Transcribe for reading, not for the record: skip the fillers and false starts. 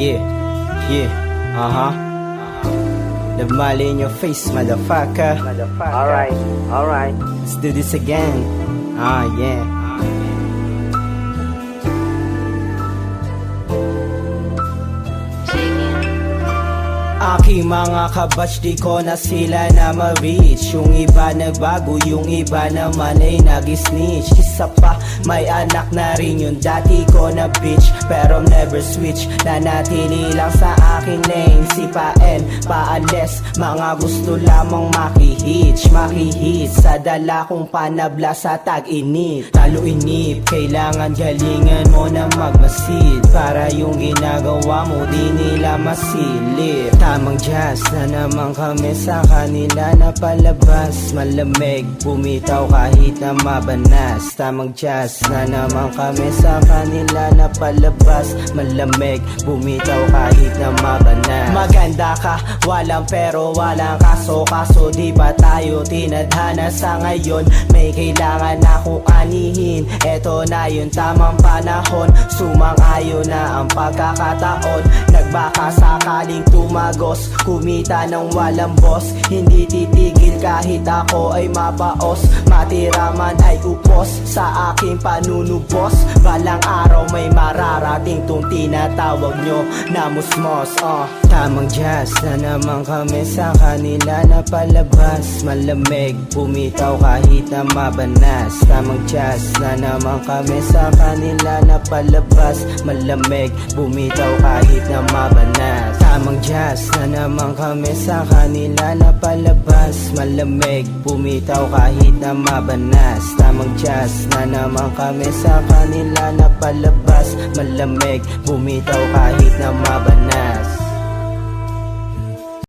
Yeah, yeah, The Mali in your face, motherfucker. Alright. Let's do this again. Yeah. Aking mga kabatch, di ko na sila na ma-reach. Yung iba nagbago, yung iba naman ay nag-snitch. Isa pa, may anak na rin yung dati ko na bitch, pero never switch. Nanatili lang sa aking lane, sipain, paalis. Mga gusto lamang makihitch sa dala kong panabla sa tag-init. Talo inip, kailangan galingan mo na magmasid, para yung ginagawa mo di nila masilip. Tamang jazz na naman kami sa kanila na palabas. Malamig, bumitaw kahit na mabanas. Tamang jazz na naman kami sa kanila na palabas. Malamig, bumitaw kahit na mabanas. Maganda ka, walang pero walang kaso. Kaso di ba tayo tinadhana sa ngayon? May kailangan akong anihin, eto na yung tamang panahon. Sumang-ayon na ang pagkakataon. Nagbaka sakaling tumagos, kumita ng walang boss. Hindi titigil kahit ako ay mapaos. Matira man ay upos sa aking panunubos. Balang araw may mararating tong tinatawag nyo na musmos. Tamang jazz na naman kami sa kanila na palabas. Malamig, bumitaw kahit na mabanas. Tamang jazz na naman kami sa kanila na palabas. Malamig, bumitaw kahit na mabanas. Tamang jazz na naman kami sa kanila na palabas. Malamig, bumitaw kahit na mabanas. Tamang jazz na naman kami sa kanila na palabas. Malamig, bumitaw kahit na mabanas.